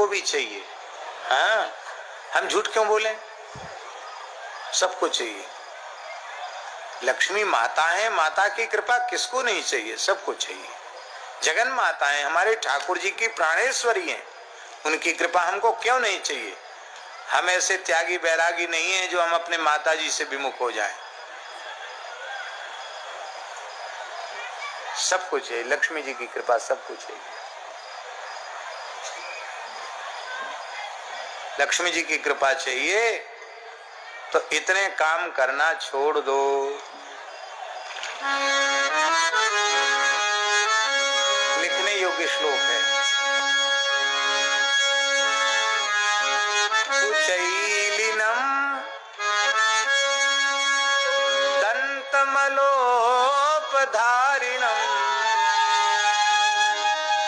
सबको भी चाहिए। हाँ, हम झूठ क्यों बोलें, सबको चाहिए। लक्ष्मी माता है, माता की कृपा किसको नहीं चाहिए, सबको चाहिए। जगन माता है, हमारे ठाकुर जी की प्राणेश्वरी हैं, उनकी कृपा हमको क्यों नहीं चाहिए। हम ऐसे त्यागी बैरागी नहीं है जो हम अपने माता जी से विमुख हो जाएं। सबको चाहिए, लक्ष्मी जी की कृपा सबको चाहिए। लक्ष्मी जी की कृपा चाहिए तो इतने काम करना छोड़ दो। लिखने योग्य श्लोक है। कुचैलिनम दंतमलोपधारिणम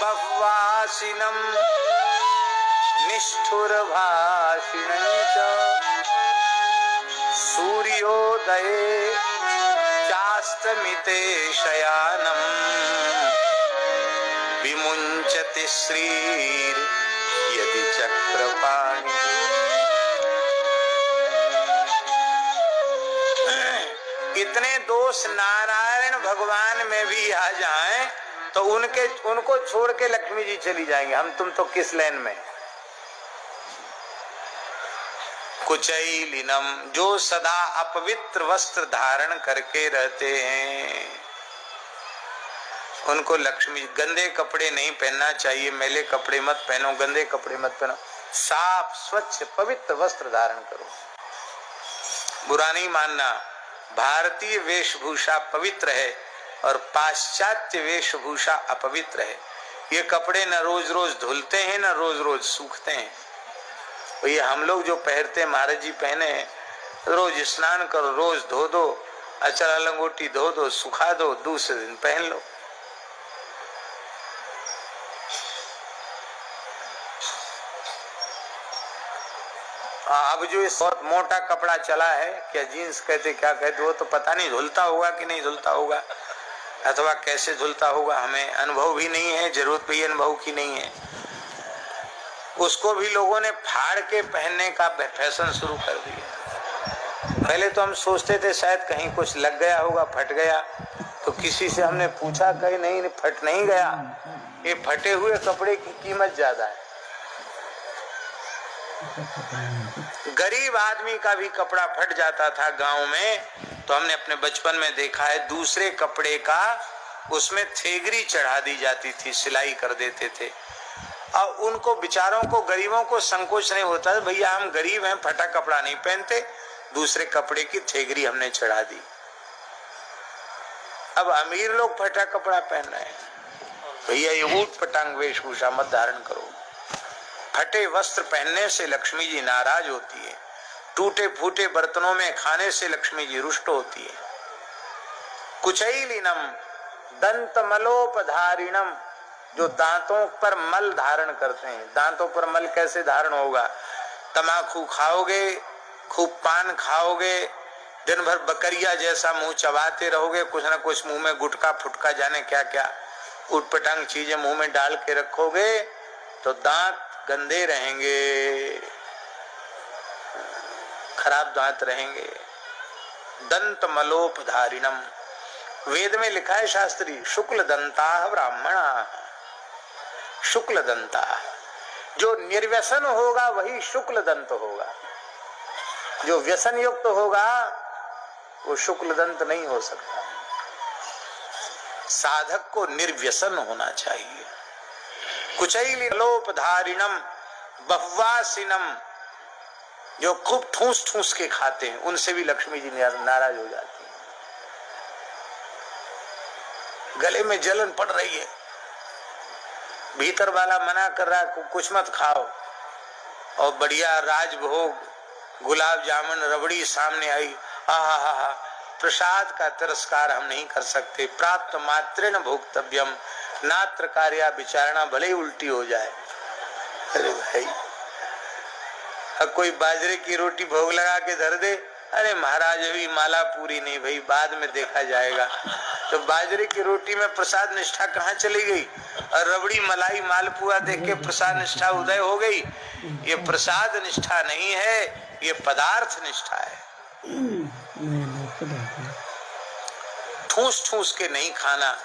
बह्वासिनम निष्ठुरभाषिणं च सूर्योदये चास्तमिते शयानं विमुञ्चति श्रीर् यदि चक्रपाणि। इतने दोष नारायण भगवान में भी आ जाएं तो उनको छोड़ के लक्ष्मी जी चली जाएंगे। हम तुम तो किस लाइन में। कुचैलिनम, जो सदा अपवित्र वस्त्र धारण करके रहते हैं, उनको लक्ष्मी। गंदे कपड़े नहीं पहनना चाहिए, मैले कपड़े मत पहनो, गंदे कपड़े मत पहनो, साफ स्वच्छ पवित्र वस्त्र धारण करो। बुरा नहीं मानना, भारतीय वेशभूषा पवित्र है और पाश्चात्य वेशभूषा अपवित्र है। ये कपड़े न रोज रोज धुलते हैं न रोज रोज सूखते हैं। ये हम लोग जो पहनते, महाराज जी पहने, रोज स्नान करो, रोज धो दो, अचरा लंगोटी धो दो, सुखा दो, दूसरे दिन पहन लो। अब जो इस बहुत मोटा कपड़ा चला है, क्या जीन्स कहते क्या कहते, वो तो पता नहीं धुलता होगा कि नहीं धुलता होगा, अथवा कैसे धुलता होगा, हमें अनुभव भी नहीं है, जरूरत भी अनुभव की नहीं है। उसको भी लोगों ने फाड़ के पहनने का फैशन शुरू कर दिया। पहले तो हम सोचते थे शायद कहीं कुछ लग गया होगा, फट गया, तो किसी से हमने पूछा, कहीं नहीं, फट नहीं गया। ये फटे हुए कपड़े की कीमत ज्यादा है। गरीब आदमी का भी कपड़ा फट जाता था गांव में, तो हमने अपने बचपन में देखा है, दूसरे कपड़े का उसमें थेगरी चढ़ा दी जाती थी, सिलाई कर देते थे। और उनको बेचारों को, गरीबों को संकोच नहीं होता, भैया हम गरीब हैं, फटा कपड़ा नहीं पहनते, दूसरे कपड़े की थेगरी हमने चढ़ा दी। अब अमीर लोग फटा कपड़ा पहन रहे हैं, भैया ये ऊट पटांग वेशभूषा मत धारण करो। फटे वस्त्र पहनने से लक्ष्मी जी नाराज होती है, टूटे फूटे बर्तनों में खाने से लक्ष्मी जी रुष्ट होती है। कुचैलिनम दंतमलोपधारिणम, जो दांतों पर मल धारण करते हैं। दांतों पर मल कैसे धारण होगा, तमाकू खाओगे, खूब पान खाओगे, दिन भर बकरिया जैसा मुंह चबाते रहोगे, कुछ ना कुछ मुंह में गुटका फुटका जाने क्या क्या उटपटांग चीजें मुंह में डाल के रखोगे, तो दांत गंदे रहेंगे, खराब दांत रहेंगे। दंत मलोपधारिणम, वेद में लिखा है शास्त्री, शुक्ल दंता ब्राह्मणा, शुक्ल दंता, जो निर्व्यसन होगा वही शुक्ल दंत होगा, जो व्यसन युक्त होगा वो शुक्ल दंत नहीं हो सकता। साधक को निर्व्यसन होना चाहिए। कुचैलिनोपधारिणम बह्वासिनम, जो खूब ठूस ठूस के खाते हैं, उनसे भी लक्ष्मी जी नाराज हो जाती है। गले में जलन पड़ रही है, भीतर वाला मना कर रहा है कुछ मत खाओ, और बढ़िया राजभोग गुलाब जामुन रबड़ी सामने आई, आहा, प्रसाद का तिरस्कार हम नहीं कर सकते। प्राप्त मात्रेण भोक्तव्यम, नात्र कार्या विचारणा, भले ही उल्टी हो जाए। अरे भाई, अब कोई बाजरे की रोटी भोग लगा के धर दे, अरे महाराज अभी माला पूरी नहीं भाई, बाद में देखा जाएगा। तो बाजरे की रोटी में प्रसाद निष्ठा कहाँ चली गई? और रबड़ी मलाई मालपुआ देख के प्रसाद निष्ठा उदय हो गई। ये प्रसाद निष्ठा नहीं है, ये पदार्थ निष्ठा है। ठूस ठूस के नहीं खाना,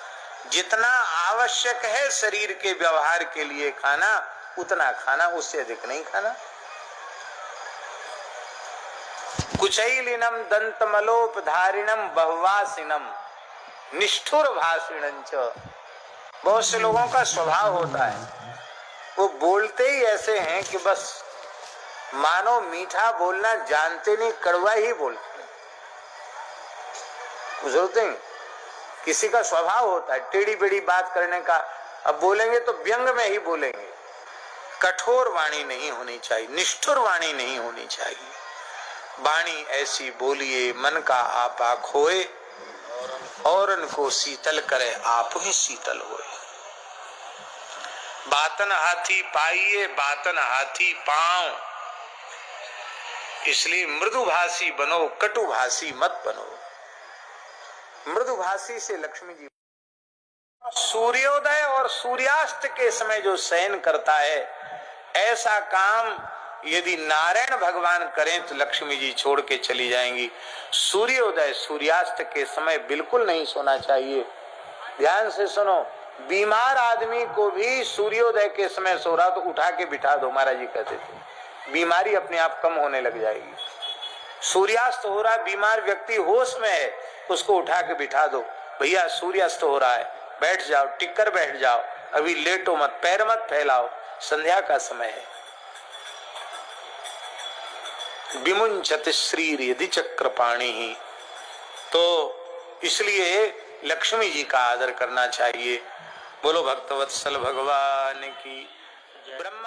जितना आवश्यक है शरीर के व्यवहार के लिए खाना उतना खाना, उससे अधिक नहीं खाना। कुचैलिनम दंतमलोपधारिणम बहुवासिनम निष्ठुर भाषिणं च। बहुत से लोगों का स्वभाव होता है, वो बोलते ही ऐसे हैं कि बस मानो मीठा बोलना जानते नहीं, कड़वा ही बोलते हैं। गुजरते हैं, किसी का स्वभाव होता है टेढ़ी बेड़ी बात करने का। अब बोलेंगे तो व्यंग में ही बोलेंगे। कठोर वाणी नहीं होनी चाहिए, निष्ठुर वाणी नहीं होनी चाहिए। वाणी ऐसी बोलिए मन का आपा खोए, औरन को शीतल करे आप ही शीतल होए। बातन हाथी पाइए बातन हाथी पांव, इसलिए मृदुभाषी बनो, कटुभाषी मत बनो। मृदुभाषी से लक्ष्मी जी। सूर्योदय और सूर्यास्त के समय जो शयन करता है, ऐसा काम यदि नारायण भगवान करें तो लक्ष्मी जी छोड़ के चली जाएंगी। सूर्योदय सूर्यास्त के समय बिल्कुल नहीं सोना चाहिए। ध्यान से सुनो, बीमार आदमी को भी सूर्योदय के समय सो रहा तो उठा के बिठा दो, महाराज जी कहते थे, बीमारी अपने आप कम होने लग जाएगी। सूर्यास्त हो रहा है, बीमार व्यक्ति होश में है, उसको उठा के बिठा दो, भैया सूर्यास्त हो रहा है, बैठ जाओ, टिककर बैठ जाओ, अभी लेटो मत, पैर मत फैलाओ, संध्या का समय है। विमुंचति श्रीर यदि चक्रपाणि ही, तो इसलिए लक्ष्मी जी का आदर करना चाहिए। बोलो भक्तवत्सल भगवान की। ब्रह्म